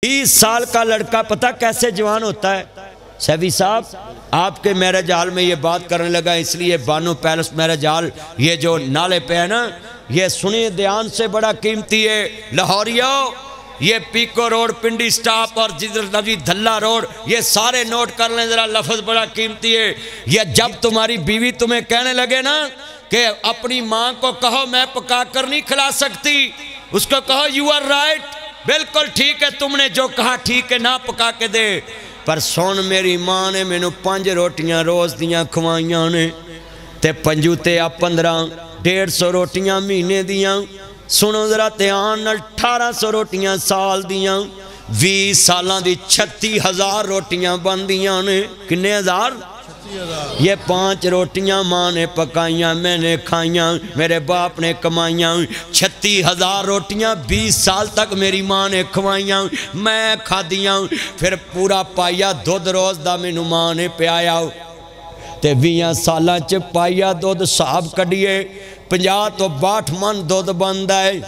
30 سال کا لڑکا پتہ کیسے جوان ہوتا ہے؟ سیفی صاحب آپ کے میرج ہال میں یہ بات کرنے لگا، اس لیے بانو پیلس میرج ہال یہ جو نالے پہ ہے نا، یہ سنیے دھیان سے، بڑا قیمتی ہے لاہوریو، یہ پیکو روڈ پنڈی سٹاپ اور جدر نبی دھلا روڈ، یہ سارے نوٹ کر لیں ذرا، لفظ بڑا قیمتی ہے۔ یہ جب تمہاری بیوی تمہیں کہنے لگے نا کہ اپنی ماں کو کہو میں پکا کر نہیں کھلا سکتی، اس کو کہو یو آر رائٹ، بالکل ٹھیک ہے، تم نے جو کہا ٹھیک ہے، نہ پکا کے دے۔ پر سن میری ماں نے میں نے 5 روٹیاں روز دیاں کھوائیاں نے، تے پنجو تے 15 150 روٹیاں مہینے دیاں، سنو ذرا دھیان، 1800 روٹیاں سال دیاں، 20 سالاں دی 36,000 روٹیاں بن دیاں نے، کنے ہزار؟ یہ 5 روٹیاں ماں نے پکائیاں، میں نے کھائیاں، میرے باپ نے کمائیاں، 36,000 روٹیاں 20 سال تک میری ماں نے کھوائیاں، میں کھا دیاں، پھر پورا پایا دودھ روز دا میں ماں نے پیایا، تے 20 سالاں چ پایا دودھ صاحب کڈیے 50 تو 62 من دودھ بندہ ہے،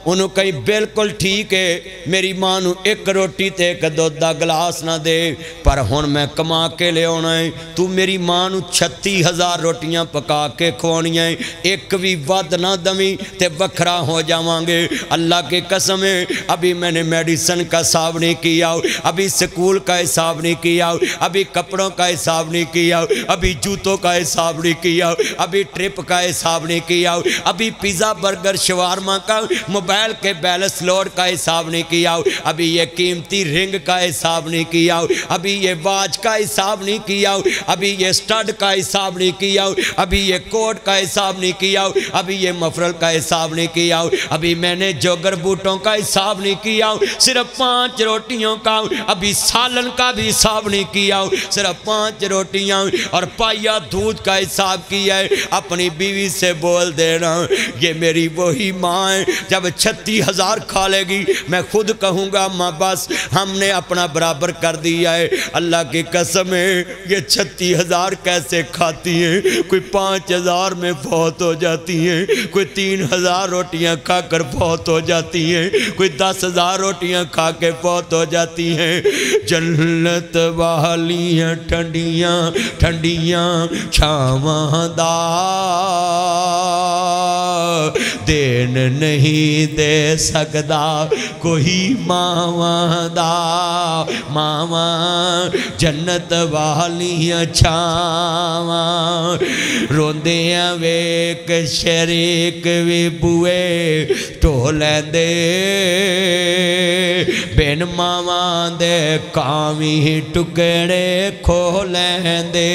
انہوں کہیں بالکل ٹھیک ہے، میری ماں نو 1 روٹی تے 1 دودھ دا گلاس نہ دے، پر ہون میں کما کے لے ہونا ہے، تو میری ماں نو 36,000 روٹیاں پکا کے کھوانی ہیں، ایک بھی ود نہ دمی تے بکھرا ہو جاواں گے۔ اللہ کے قسم ہے، ابھی میں نے میڈیسن کا حساب نہیں کیا، ابھی سکول کا حساب نہیں کیا، ابھی کپڑوں کا حساب نہیں کیا، ابھی جوتوں کا حساب نہیں کیا، ابھی ٹرپ کا حساب نہیں کیا، ابھی پیزا برگر شوارما کا موبائل کے بیلنس لوڈ کا حساب نہیں کیا، ابھی یہ قیمتی رنگ کا حساب نہیں کیا، ابھی یہ واچ کا حساب نہیں کیا، ابھی یہ سٹڈ کا حساب نہیں کیا، ابھی یہ کوٹ کا حساب نہیں کیا، ابھی یہ مفرل کا حساب نہیں کیا، ابھی میں نے جوگر بوٹوں کا حساب نہیں کیا، صرف 5 روٹیوں کا، ابھی سالن کا بھی حساب نہیں کیا، صرف 5 روٹیاں اور پایا دودھ کا حساب کیا ہے۔ اپنی بیوی سے بول دینا یہ میری وہی ماں ہے، جب 36,000 کھا لے گی میں خود کہوں گا ماں بس ہم نے اپنا برابر کر دیا ہے۔ اللہ کی قسم ہے یہ 36,000 کیسے کھاتی ہیں؟ کوئی 5,000 میں فوت ہو جاتی ہیں، کوئی 3,000 روٹیاں کھا کر فوت ہو جاتی ہیں، کوئی 10,000 روٹیاں کھا کے فوت ہو جاتی ہیں۔ جنت والیاں ٹھنڈیاں ٹھنڈیاں چھاواں دا دین نہیں دے سکدا کوئی ماواں دا، ماواں جنت والیاں چھاواں، روندیاں ویک شریک وی بوئے ٹو لیندے، بین ماواں دے کاویں ٹکڑے کھو لیندے،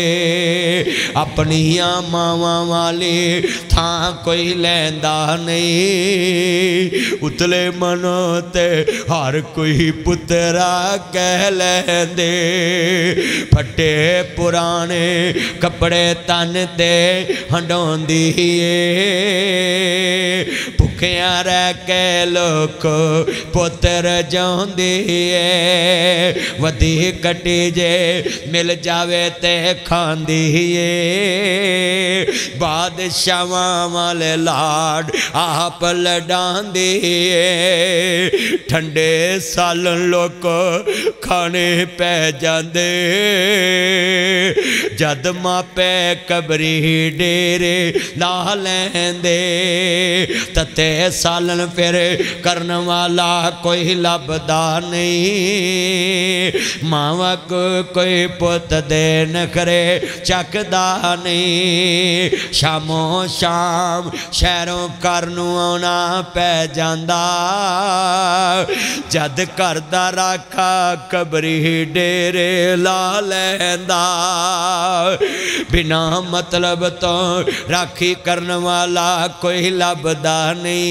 اپنیاں ماواں والی تھاں کوئی لیندا نہیں، اتلے منو تے ہر کوئی پترا کہہ لیندے، پھٹے پرانے کپڑے تن دے ہنڈون دیئے، بھکیاں رہ کے لوگ پتر جون دیئے، ودی کٹی جے مل جاوے تے کھان دیئے، بادشاہاں والے لاڈ آپ لڈان دیئے، ٹھنڈے سالن لوگ کھانے پہ جاندے، جد ماں پہ قبری ڈیرے لا لیندے، تتے سالن پھر کرن والا کوئی لبدا نہیں، ماں کو کوئی پت دے نکھرے چک دا نہیں، شاموں شام شہروں کرنوں آنا پہ جاندہ، جد کردہ راکھا قبری ڈیرے لا لیندہ، بنا مطلب تو راکھی کرنے والا کوئی لبدا نہیں۔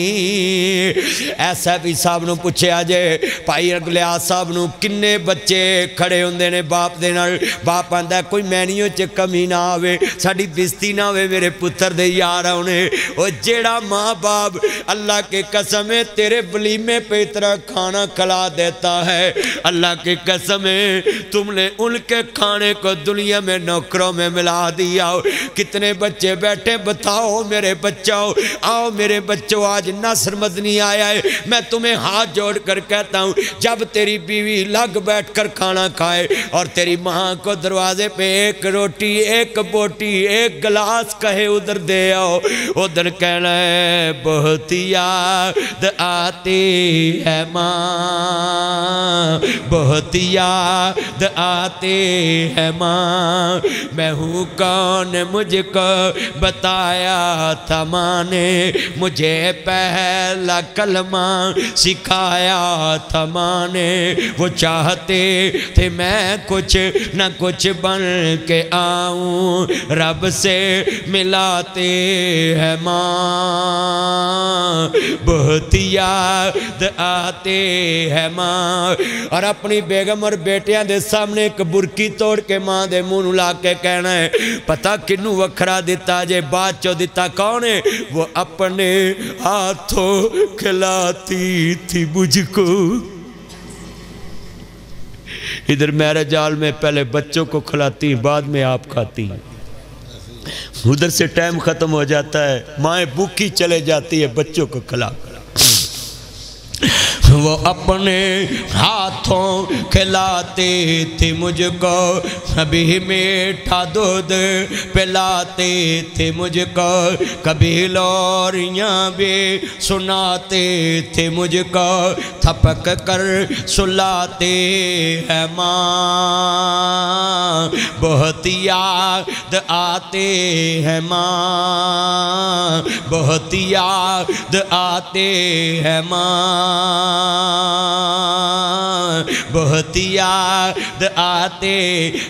ایسا بھی صاحب نو پوچھے آجے پائی اگلیا صاحب نو کنے بچے کھڑے ہوندے نے باپ دینا، باپ آندہ ہے کوئی مینیوں چے کمی نہ آوے، ساڑی بستی نہ ہوئے میرے پتر دے یار ہونے، وہ جیڑا ماں باپ اللہ کے قسمیں تیرے ولیمے پہ اتنا کھانا کھلا دیتا ہے، اللہ کے قسمیں تم نے ان کے کھانے کو دنیا میں نوکروں میں ملا دیا، کتنے بچے بیٹھے بتاؤ میرے بچوں، آؤ میرے بچوں آج نصر مدنی آیا ہے، میں تمہیں ہاتھ جوڑ کر کہتا ہوں، جب تیری بیوی لگ بیٹھ کر کھانا کھائے اور تیری ماں کو دروازے پہ ایک روٹی ایک بوٹی ایک گلاس کہے ادھر دے آؤ، ادھر کہنا ہے بہت یاد آتی ہے ماں، بہت یاد آتی ہے ماں، میں ہوں کون مجھ کو بتایا تھا ماں نے، مجھے پہلا کلمہ سکھایا تھا ماں نے، وہ چاہتے تھے میں کچھ نہ کچھ بن کے آؤں، رب سے ملاتے ہے ماں، بہت یاد آتے ہے ماں۔ اور اپنی بیگم اور بیٹیاں دے سامنے ایک برکی توڑ کے ماں دے منہ لا کے کہنا ہے پتہ کنوں وکھرا دیتا جے بات چو دیتا کون ہے، وہ اپنے ہاتھوں کھلاتی تھی مجھ کو۔ ادھر میرے جال میں پہلے بچوں کو کھلاتی بعد میں آپ کھاتی ہیں، ادھر سے ٹائم ختم ہو جاتا ہے، مائیں بھوکی چلے جاتی ہے بچوں کو کھلا کر، وہ اپنے ہاتھوں کھلاتے تھے مجھ کو، کبھی میٹھا دودھ پلاتے تھے مجھ کو، کبھی لوریاں بھی سناتے تھے مجھ کو، تھپک کر سلاتے ہیں ماں، بہت یاد آتے ہیں ماں، بہت یاد آتے ہیں ماں، بہت یاد آتے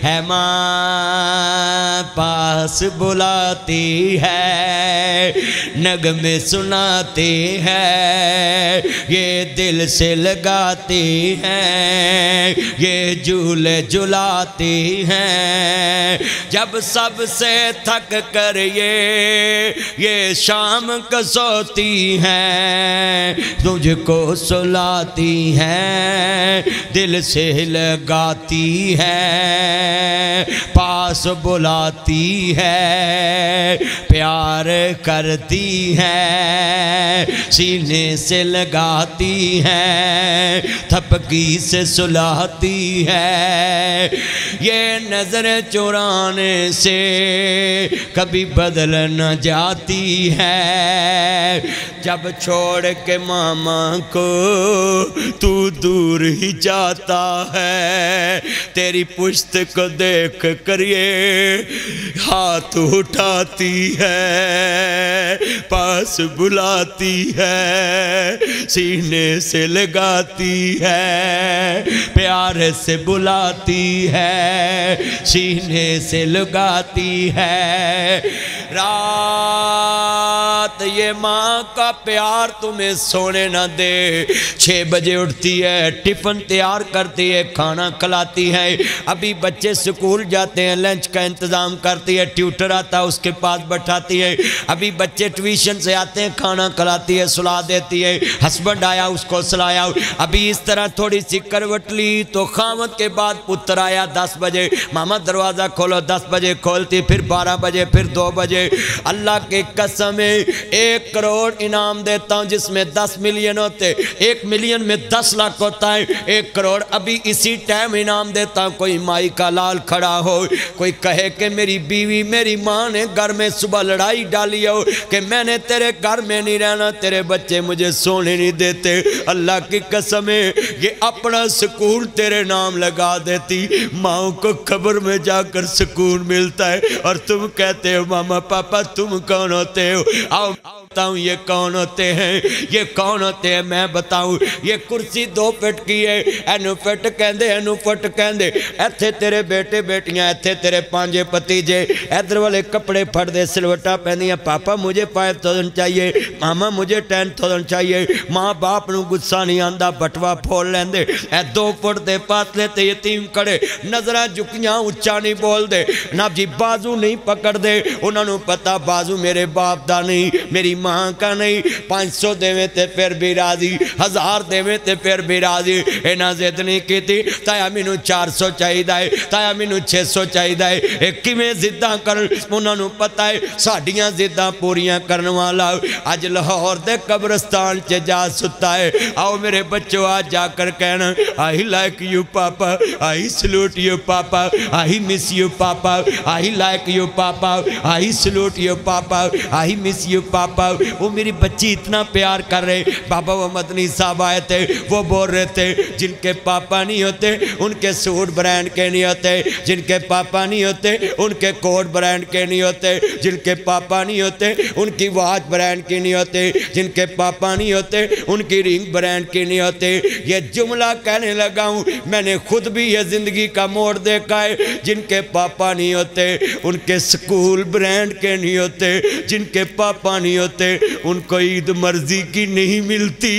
ہیں ماں، پاس بلاتی ہے نغمے سناتی ہے، یہ دل سے لگاتی ہیں، یہ جھولے جھلاتی ہیں، جب سب سے تھک کر یہ شام کو سوتی ہیں، تجھ کو سلاتی ہیں، دل سے لگاتی ہے، پاس بلاتی ہے، پیار کرتی ہے، سینے سے لگاتی ہے، تھپکی سے سلاتی ہے، یہ نظر چرانے سے کبھی بدل نہ جاتی ہے، جب چھوڑ کے ماما کو تو دور ہی جاتا ہے، تیری پشت کو دیکھ کر یہ ہاتھ اٹھاتی ہے، پاس بلاتی ہے، سینے سے لگاتی ہے، پیار سے بلاتی ہے، سینے سے لگاتی ہے، رات یہ ماں کا پیار تمہیں سونے نہ دے، 6 بجے اٹھتی ہے، ٹفن تیار کرتی ہے، کھانا کھلاتی ہے، ابھی بچے سکول جاتے ہیں لنچ کا انتظام کرتی ہے، ٹیوٹر آتا ہے اس کے پاس بٹھاتی ہے، ابھی بچے ٹیوشن سے آتے ہیں کھانا کھلاتی ہے، سلا دیتی ہے، ہسبینڈ آیا اس کو سلایا، ابھی اس طرح تھوڑی سی کروٹ لی تو خامد کے بعد پتر آیا 10 بجے، ماما دروازہ کھولو، 10 بجے کھولتی، پھر 12 بجے، پھر 2 بجے، اللہ کی قسم 1 کروڑ انعام دیتا ہوں جس میں 10 ملین ہوتے، 1 ملین میں 10 لاکھ ہوتا ہے، 1 کروڑ ابھی اسی ٹائم انعام دیتا ہوں، کوئی مائی کا لال کھڑا ہو، کوئی کہے کہ میری بیوی میری ماں نے گھر میں صبح لڑائی ڈالی ہو کہ میں نے تیرے گھر میں نہیں رہنا، تیرے بچے مجھے سونے نہیں دیتے، اللہ کی قسم یہ اپنا سکون تیرے نام لگا دیتی، ماں کو قبر میں جا کر سکون ملتا ہے، اور تم کہتے ہو ماما پاپا تم کون ہوتے ہو، آؤ بتاؤں یہ کون ہوتے ہیں، یہ کون ہوتے ہیں میں بتاؤں، یہ کرسی 2 فٹ کی ہے، اینو فٹ کہندے اینو فٹ کہندے، ایتھے تیرے بیٹے بیٹیاں، ایتھے تیرے پانجے پتیجے، ایدر والے کپڑے پھڑ دے سلوٹا پہنیاں، پاپا مجھے 5000 چاہیے، ماما مجھے 10,000 چاہیے، ماں باپ نو گسا نہیں آندہ بٹوا پھول لیندے، اے 2 فٹ دے پاتلے تے یتیم کڑے، نظرہ جھکیاں اچھا نہیں بول دے، ناب جی بازو نہیں پکڑ دے، انہوں نے پتا بازو میرے باپ دا نہیں، میری ماں کا نہیں 500 دیویں تے پھر بھی راضی 1000 دیویں تے پھر بھی راضی اینا زد نہیں کی تھی تایا مینوں 400 چاہی دائے تایا مینوں 600 چاہی دائے ایک کی میں زدہ کر انہوں نے پتا ہے ساڑیاں زدہ پوریاں کرنے والا آج لاہور دے قبرستان چے جا ستا ہے آؤ میرے بچوں آج جا کر کہنا I like you papa I salute you papa I miss you papa I like you papa I salute you papa I miss you papa وہ میری بچی اتنا پیار کر رہے بابا وہ مدنی صاحب آئے تھے وہ بول رہے تھے جن کے پاپا نہیں ہوتے ان کے سوٹ برینڈ کے نہیں ہوتے جن کے پاپا نہیں ہوتے ان کے کوٹ برینڈ کے نہیں ہوتے جن کے پاپا نہیں ہوتے ان کی واچ برینڈ کی نہیں ہوتے جن کے پاپا نہیں ہوتے ان کی رنگ برینڈ کی نہیں ہوتے یہ جملہ کہنے لگا ہوں میں نے خود بھی یہ زندگی کا موڑ دیکھا ہے جن کے پاپا نہیں ہوتے ان کے سکول برینڈ کے نہیں ہوتے جن کے پاپا نہیں ہوتے ان کو عید مرضی کی نہیں ملتی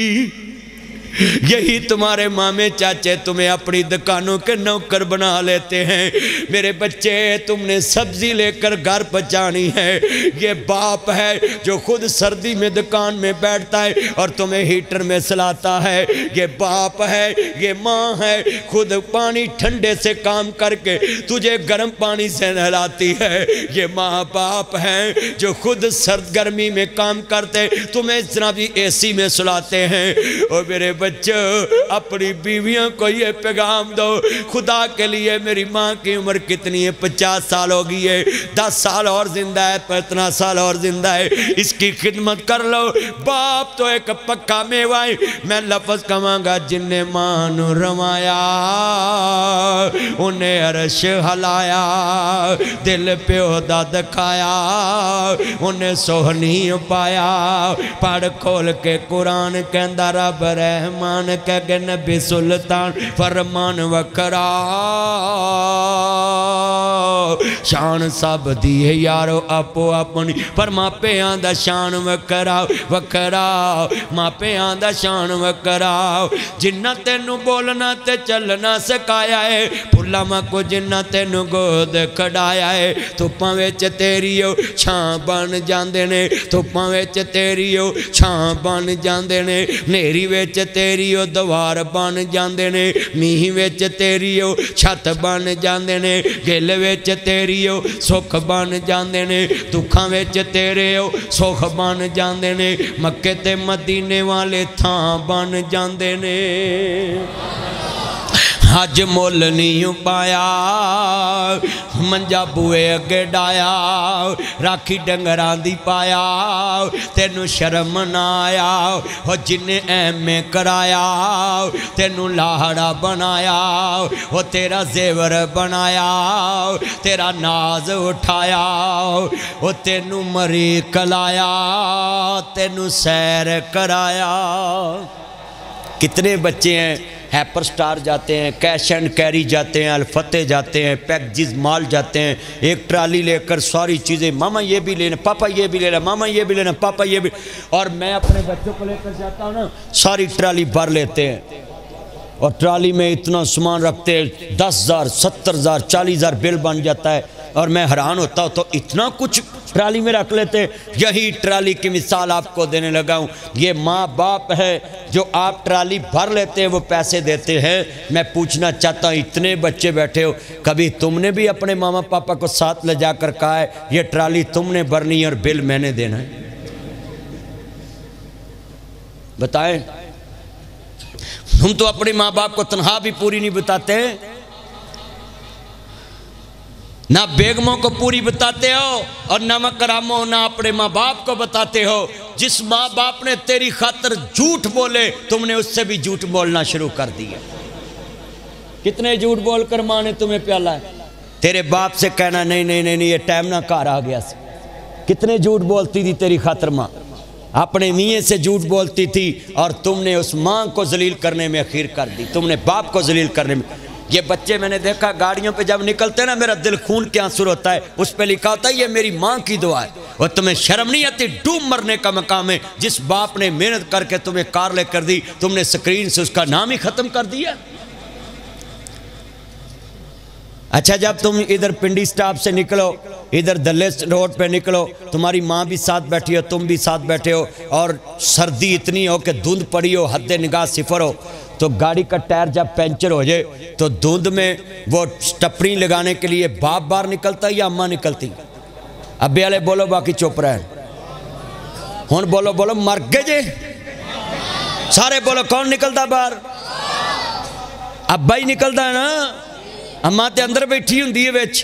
یہی تمہارے مامے چاچے تمہیں اپنی دکانوں کے نوکر بنا لیتے ہیں میرے بچے تم نے سبزی لے کر گھر پہنچانی ہے یہ باپ ہے جو خود سردی میں دکان میں بیٹھتا ہے اور تمہیں ہیٹر میں سلاتا ہے یہ باپ ہے یہ ماں ہے خود پانی ٹھنڈے سے کام کر کے تجھے گرم پانی سے نہلاتی ہے یہ ماں باپ ہیں جو خود سرد گرمی میں کام کرتے تمہیں اس طرح بھی اے سی میں سلاتے ہیں اور میرے بچوں اپنی بیویوں کو یہ پیغام دو خدا کے لیے میری ماں کی عمر کتنی ہے 50 سال ہو گئی ہے 10 سال اور زندہ ہے 15 سال اور زندہ ہے اس کی خدمت کر لو باپ تو ایک پکا میوہ ہے میں لفظ کہاں گا جن نے ماں نو روایا انہیں عرش ہلایا دل پہ عہدہ دکھایا انہیں سوہنی پایا پڑھ کھول کے قرآن کہندہ رب رحمان کہ نبی سلطان فرمان وکرا شان سب دیئے یارو اپو اپنی پر ماں پہ آندہ شان وکرا وکرا ماں پہ آندہ شان وکرا جنہ تینو بولنا تے چلنا سکایا ہے پھلا ماں کو جنہ تینو گود کھڑایا ہے تو پاویچ تیری ہو چھان بان جاندے نے تو پاویچ تیری ہو چھان بان جاندے نے نیری ویچ تیری ہو دوار بان جاندے نے میہی ویچ تیری ہو چھت بان جاندے نے گل ویچ تیری ہو سکھ بان جاندے نے دکھاں ویچ تیرے ہو سکھ بان جاندے نے مکے تے مدینے والے تھاں بان جاندے نے حج مول نہیں پایا منجا بوئے اگے ڈایا راکھی ڈنگران دی پایا تینو شرم نہ آیا وہ جنہیں ایم میں کرایا تینو لاہڑا بنایا وہ تیرا زیور بنایا تیرا ناز اٹھایا وہ تینو مری کلایا تینو سیر کرایا کتنے بچے ہیں ہیپر سٹار جاتے ہیں کیش اینڈ کیری جاتے ہیں الفتح جاتے ہیں پیکجز مال جاتے ہیں ایک ٹرالی لے کر ساری چیزیں ماما یہ بھی لینا پاپا یہ بھی لینا ماما یہ بھی لینا پاپا یہ بھی اور میں اپنے بچوں کو لے کر جاتا ہوں نا ساری ٹرالی بھر لیتے ہیں اور ٹرالی میں اتنا سامان رکھتے ہیں 10,000 70,000 40,000 بل بن جاتا ہے اور میں حیران ہوتا ہوں تو اتنا کچھ ٹرالی میں رکھ لیتے یہی ٹرالی کی مثال آپ کو دینے لگا ہوں یہ ماں باپ ہے جو آپ ٹرالی بھر لیتے ہیں وہ پیسے دیتے ہیں میں پوچھنا چاہتا ہوں اتنے بچے بیٹھے ہو کبھی تم نے بھی اپنے ماما پاپا کو ساتھ لے جا کر کہا ہے یہ ٹرالی تم نے بھرنی ہے اور بل میں نے دینا ہے بتائیں ہم تو اپنے ماں باپ کو تنہا بھی پوری نہیں بتاتے نہ بیگموں کو پوری بتاتے ہو اور نہ مکراموں نہ اپنے ماں باپ کو بتاتے ہو جس ماں باپ نے تیری خاطر جھوٹ بولے تم نے اس سے بھی جھوٹ بولنا شروع کر دیا کتنے جھوٹ بول کر ماں نے تمہیں پیالا ہے تیرے باپ سے کہنا نہیں نہیں نہیں یہ ٹائم نہ کار آ گیا سے کتنے جھوٹ بولتی تھی تیری خاطر ماں اپنے میاں سے جھوٹ بولتی تھی اور تم نے اس ماں کو ذلیل کرنے میں اخیر کر دی تم نے باپ کو ذلیل کرنے میں یہ بچے میں نے دیکھا گاڑیوں پہ جب نکلتے نا میرا دل خون کے آنسو ہوتا ہے اس پہ لکھا ہوتا ہے یہ میری ماں کی دعا ہے اور تمہیں شرم نہیں آتی ڈوب مرنے کا مقام ہے جس باپ نے محنت کر کے تمہیں کار لے کر دی تم نے سکرین سے اس کا نام ہی ختم کر دیا اچھا جب تم ادھر پنڈی سٹاپ سے نکلو، ادھر دلے روڈ پہ نکلو، تمہاری ماں بھی ساتھ بیٹھی ہو، تم بھی ساتھ بیٹھے ہو، اور سردی اتنی ہو کہ دھند پڑی ہو، حد نگاہ صفر ہو، تو گاڑی کا ٹائر جب پینچر ہو جائے تو دھند میں وہ سٹپنی لگانے کے لیے باپ باہر نکلتا یا اماں نکلتی؟ ابے والے بولو، باقی چپ رہے ہون بولو مر گئے جے، سارے بولو کون نکلتا باہر؟ ابا ہی نکلتا ہے نا، اماں تے اندر بیٹھی ہوندی ہے وچ،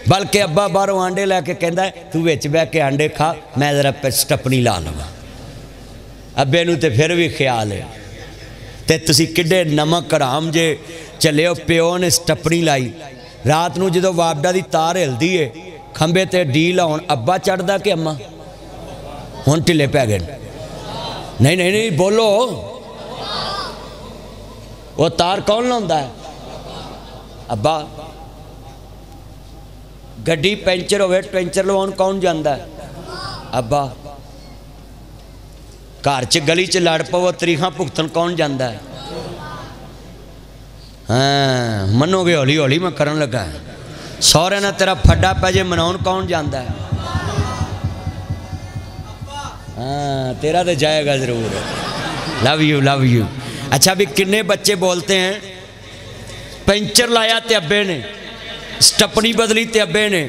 بلکہ ابا باہروں آنڈے لے کے کہندا ہے تو وچ بیٹھ کے آنڈے کھا، میں ذرا سٹپنی لا لواں۔ ابے نو تے پھر بھی خیال ہے، تے تسی کڈے نمک حرام جے، چلے ہو پیو نے سٹپنی لائی، رات نو جدو وابڈا دی تار ہلدی ہے، کھمبے تے ڈیل آن ابا چڑھدا کہ اماں؟ ہن ٹھلے پہ گئے، نہیں بولو، وہ تار کون لاؤندا ہے؟ ابا۔ گڈی پینچر ہوئے پینچر لوان کون جاندا ہے؟ ابا۔ گھر چ گلی چ لڑ پو تریخاں بھگتن کون جاندا ہے؟ ہاں منو گے، ہولی ہولی میں کرن لگا ہے، سورے نہ تیرا پھڈا پہ جے مناؤن کون جاندا ہے؟ ہاں تیرا تو جائے گا ضرور، لو یو۔ اچھا بھی کنے بچے بولتے ہیں پینچر لایا تے ابے نے، سٹپنی بدلی تے ابے نے،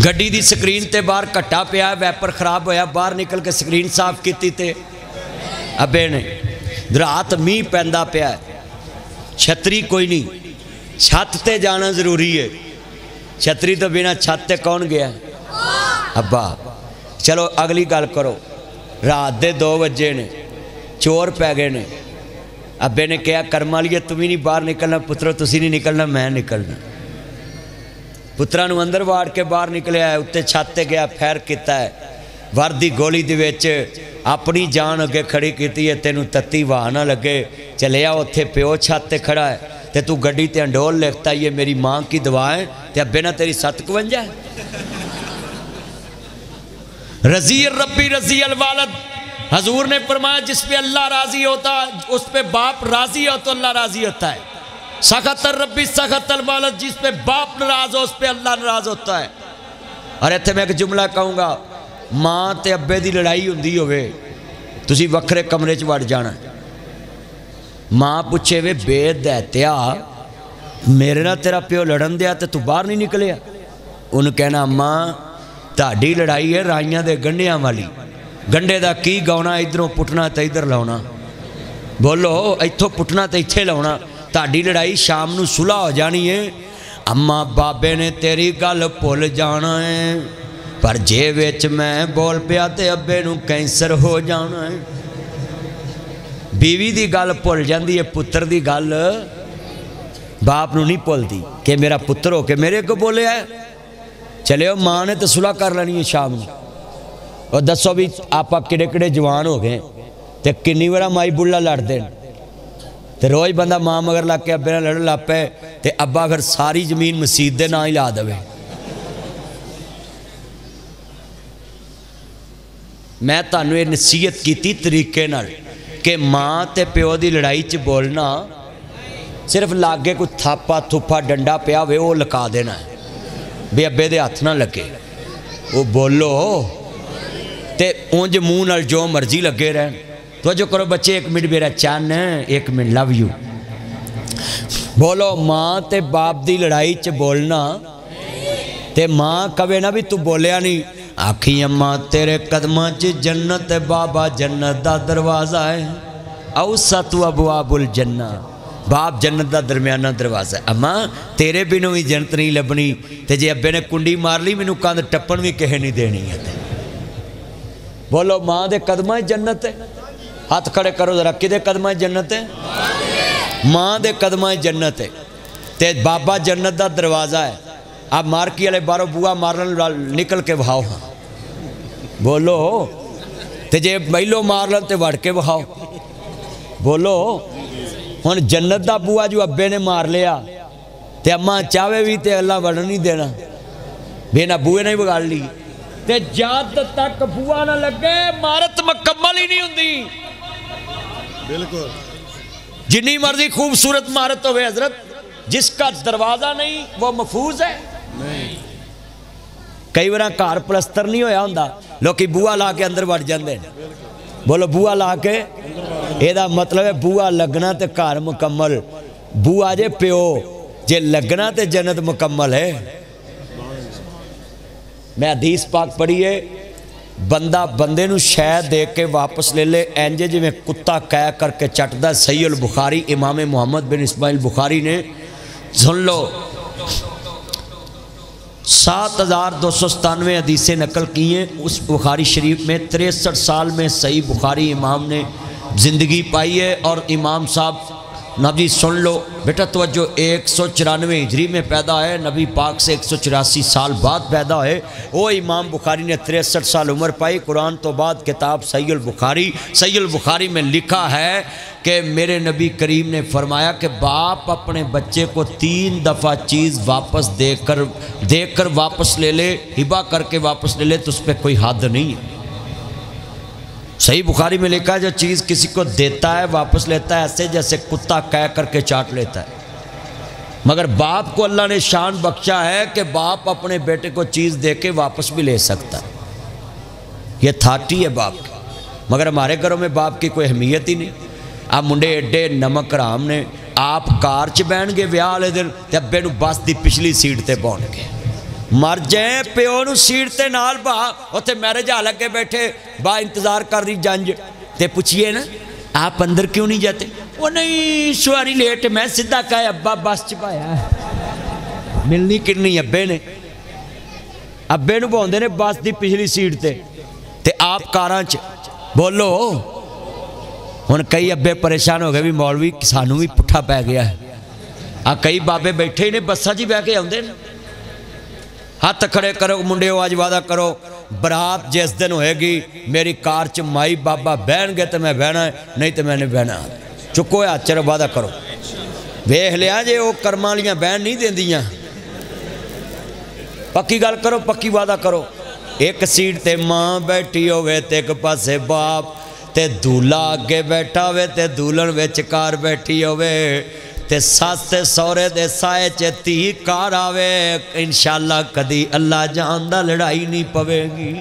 گڈی دی سکرین تے باہر کٹا پیا، ویپر خراب ہویا، باہر نکل کے سکرین صاف کیتی تے ابے نے، رات میہ پیندا پیا، چھتری کوئی نہیں، چھت تے جانا ضروری ہے، چھتری تو بنا چھت تے کون گیا؟ ابا۔ چلو اگلی گل کرو، رات دے 2 بجے نے، چور پہ گئے نے، ابے نے کہا کرما لیے تمہیں نہیں باہر نکلنا، پترو تسی نہیں نکلنا، میں نکلنا، پترا نو اندر واڑ کے باہر نکلے آئے، اتے چھاتے گیا پھیر کیتا ہے، وردی گولی دی ویچ اپنی جان اگے کھڑی کیتی ہے، تینو تتی واہ نہ لگے، چلے آؤ اتھے پیو چھاتے کھڑا ہے، تے تو گڈی تے انڈول لکھتا یہ میری ماں کی دعائیں، تے ابے نہ تیری 751 ہے۔ رضی الربی رضی الوالد، حضور نے فرمایا جس پہ اللہ راضی ہوتا اس پہ باپ راضی ہو تو اللہ راضی ہوتا ہے، سخط الربی سخط الوالد، جس پہ باپ ناراض ہو اس پہ اللہ ناراض ہوتا ہے۔ اور ایتھے میں ایک جملہ کہوں گا، ماں تے ابے دی لڑائی ہوندی ہوئے تسی وکھرے کمرے چ وڑ جانا، ماں پوچھے وے بے دیتیا میرے نہ تیرا پیو لڑن دیا تے تو باہر نہیں نکلیا؟ انہوں کہنا ماں تہاڈی لڑائی ہے رائیاں دے گنڈیاں والی، گنڈے دا کی گاؤنا ادھروں پٹنا تے ادھر لاؤنا، بولو ایتھوں پٹنا تے ایتھے لاؤنا، تہاڈی لڑائی شام نو صلح ہو جانی ہے، اماں بابے نے تیری گل بھول جانا ہے، پر جے وچ میں بول پیا تے ابے نو کینسر ہو جانا ہے۔ بیوی دی گل بھول جاندی ہے، پتر دی گل باپ نو نہیں بھولدی کہ میرا پتر ہو کے میرے کو بولے ہے، چلے ہو ماں نے تو صلح کر لینی ہے شام نو۔ اور دسو بھی آپ کڑے کڑے جوان ہو گئے تے کنی ورا مائی بڑھا لڑ دین تے روز بندہ ماں مگر لگ کے ابے نہ لڑ لگ پے تے ابا اگر ساری زمین مسجد دے نہ ہی لا دے۔ میں تانوں یہ نصیحت کیتی طریقے نال کہ ماں تے پیو دی لڑائی چ بولنا، صرف لاگے کوئی تھاپا تھوپا ڈنڈا پیا ہوئے وہ لکا دینا ہے، بے ابے دے ہاتھ نہ لگے، وہ بولو تے اونج منہ نال جو مرضی لگے رہن۔ تو جو کرو بچے 1 منٹ میرا چان ہے، 1 منٹ لو یو، بولو ماں تے باپ دی لڑائی چ بولنا، تے ماں کبے نہ بھی تو بولیا نہیں، آکھی اماں تیرے قدمہ چ جنت بابا جنت دا دروازہ ہے، اوسط ابواب الجنہ، باپ جنت دا درمیانہ دروازہ ہے، اماں تیرے بینوں بھی جنت نہیں لبنی، تے جے ابے نے کنڈی مار لی مینوں کاندھ ٹپن بھی کہے نہیں دینی ہے۔ بولو ماں دے قدمہ جنت ہے، ہاتھ کھڑے کرو ذرا، کدے قدمہ جنت ہے؟ ماں دے قدمہ جنت ہے، تے بابا جنت دا دروازہ ہے۔ اب مارکی والے بارو بوا مارن نکل کے بہاؤ، ہاں بولو تے جے بیلو مار لن تے وڑ کے بہاؤ، بولو ہن جنت دا بوا جو ابے نے مار لیا تے اماں چاہوے بھی تے اللہ وڑن نہیں دینا، بینا بوئے نہیں بگاڑ لی، تے جات تک بوا نہ لگے مارت مکمل ہی نہیں ہوندی۔ بالکل جنی مرضی خوبصورت مارت ہوئے حضرت، جس کا دروازہ نہیں وہ محفوظ ہے کئی بار گھر پلستر نہیں ہویا ہوندا لوکی بوا لا کے اندر وڑ جاندے بولو بوا لا کے یہ مطلب ہے بوا لگنا تے گھر مکمل بوا جے پیو جے لگنا تے جنت مکمل ہے میں حدیث پاک پڑھی ہے بندہ بندے نو شے دے کے واپس لے لے اینجے جی میں کتا کہہ کر کے چٹدا صحیح البخاری امام محمد بن اسماعیل بخاری نے سن لو 7297 حدیثیں نقل کی ہیں اس بخاری شریف میں 63 سال میں صحیح بخاری امام نے زندگی پائی ہے اور امام صاحب نبی سن لو بیٹا توجہ 194 ہجری میں پیدا ہے نبی پاک سے 184 سال بعد پیدا ہے وہ امام بخاری نے 63 سال عمر پائی قرآن تو بعد کتاب صحیح البخاری میں لکھا ہے کہ میرے نبی کریم نے فرمایا کہ باپ اپنے بچے کو 3 دفعہ چیز واپس دے کر واپس لے لے ہبہ کر کے واپس لے لے تو اس پہ کوئی حد نہیں ہے صحیح بخاری میں لکھا ہے جو چیز کسی کو دیتا ہے واپس لیتا ہے ایسے جیسے کتا کہہ کر کے چاٹ لیتا ہے مگر باپ کو اللہ نے شان بخشا ہے کہ باپ اپنے بیٹے کو چیز دے کے واپس بھی لے سکتا ہے یہ تھاٹی ہے باپ کی مگر ہمارے گھروں میں باپ کی کوئی اہمیت ہی نہیں آپ منڈے ایڈے نمک رام نے آپ کار چ بہن گے ویاہ والے دن تے ابے نو بس دی پچھلی سیٹ تے بہن گے مر جائیں پیو نو سیٹ تے نال با اوتھے میرج ہال لگے بیٹھے با انتظار کر رہی جنج تے پوچھئے نا آپ اندر کیوں نہیں جاتے وہ نہیں سواری لیٹ میں سدھا کہے ابا بس چ پایا ملنی کنی ابے نے ابے نو بوندے نے بس دی پچھلی سیٹ تے آپ کاراں چ بولو ہن کئی ابے پریشان ہو گئے بھی مولوی سانو بھی پٹھا پی گیا ہے کئی بابے بیٹھے ہی نے بساں چ بہ کے آندے نے ہاتھ کھڑے کرو منڈے ہو آج وعدہ کرو برات جس دن ہوئے گی میری کار چ مائی بابا بہن گے تو میں بہنا ہے نہیں تو میں نے بہنا چکو ہاتھ چلو وعدہ کرو ویکھ لیا جے وہ کرماں والیاں بہن نہیں دیندیاں پکی گل کرو پکی وعدہ کرو ایک سیٹ تے ماں بیٹھی ہوئے تے ایک پاسے باپ تے دولہا آگے بیٹھا ہوئے تے دولن وچ کار بیٹھی ہوئے تے ساس تے سورے دے سائے چتی کار آوے انشاءاللہ کدی اللہ جاندہ لڑائی نہیں پوے گی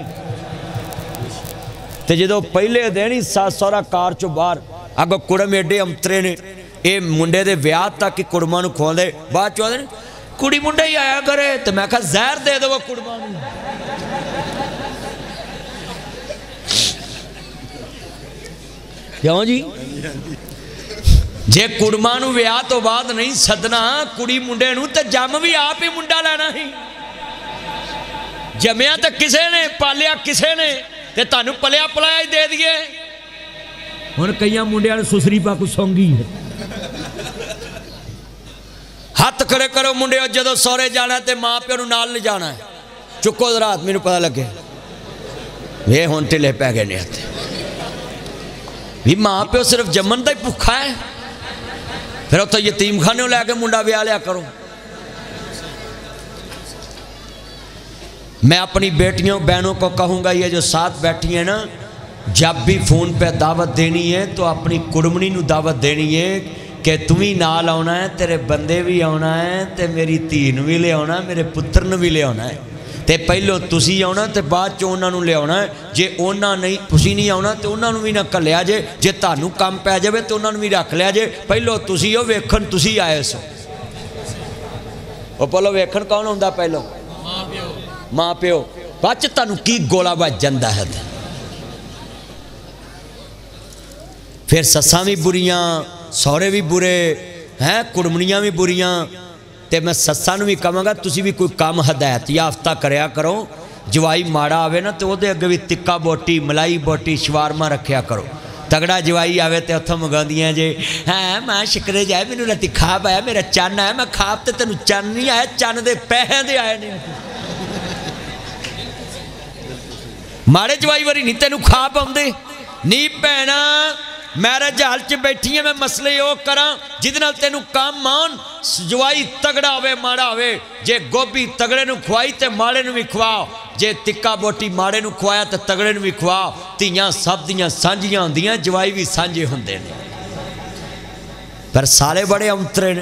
تے جدو پہلے دینی ساس سورا کار چو بار اگو کڑم ایڈے امترے نے اے منڈے دے ویاد تک کی کڑمانو کھول دے بات چوہ دے کڑی منڈے ہی آیا کرے تو میں کہا زہر دے دو وہ کڑمانو کیوں جی جے کڑمانو ویاہ تو بعد نہیں صدنا کڑی منڈے نو تے جم بھی آپ ہی منڈا لینا ہی جمعہ تے کسے نے پالیا کسے نے تے تانو پلیا پلایا ہی دے دیئے اور کئیاں منڈیاں نے سسری پا کو سونگی ہے ہاتھ کھڑے کرو منڈے جدو سورے جانا ہے تے ماں پہ انہوں نال لے جانا ہے چکو ذرات میں نے پتہ لگے یہ ہونٹے لے پہ گئے نہیں آتے بھی ماں پہ صرف جمن دا ہی پکھا ہے پھر تو یتیم خانے لے کے منڈا بھی آلیا کرو میں اپنی بیٹیوں بہنوں کو کہوں گا یہ جو ساتھ بیٹھی ہیں نا جب بھی فون پہ دعوت دینی ہے تو اپنی کڑمنی نو دعوت دینی ہے کہ تمہیں نال آنا ہے تیرے بندے بھی آنا ہے تے میری تین بھی لے آنا ہے میرے پتر نو بھی لے آنا ہے تے پہلو تسی آنا تے بعد چو انہاں نو لے آنا ہے جے انہاں نہیں تسی نہیں آنا تے انہاں نو بھی نہ کر لیا جے جے تانو کام پہ جائے تو انہاں نو بھی رکھ لیا جے پہلو تسی ہو ویکھن تسی آئے سو وہ پہلو ویکھن کون ہوندہ پہلو ماں پیو بچ تانو کی گولا بچ جندہ ہے پھر سساں بھی بریاں سورے بھی برے ہیں کڑمنیاں بھی بریاں تے میں سسانو بھی کہاں گا تسی بھی کوئی کام ہدایت یافتہ کریا کرو جوائی ماڑا آوے نا تو دے اگے بھی تکا بوٹی ملائی بوٹی شوارما رکھیا کرو تگڑا جوائی آوے تے اتھا مگان دیاں جے ہاں ماں شکرے جائے میں نو لتی خواب آیا میرا چان آیا میں خواب تے تنو چان نہیں آیا چان دے پہن دے آئے نہیں ماڑے جوائی وری نہیں تینو خواب ہم دے نی پہنا میرے جہل چ بیٹھی ہیں میں مسئلے یو کراں جدنا تینو کام مان جوائی تگڑا ہوئے ماڑا ہوئے جے گوبی تگڑے نو کھوائی تے ماڑے نو بھی کھواؤ جے تکا بوٹی ماڑے نو کھوایا تے تگڑے نو بھی کھواؤ تیاں سب دیاں سانجیاں ہوندیاں جوائی بھی سانجے ہوندے نے پر سارے بڑے امترے نے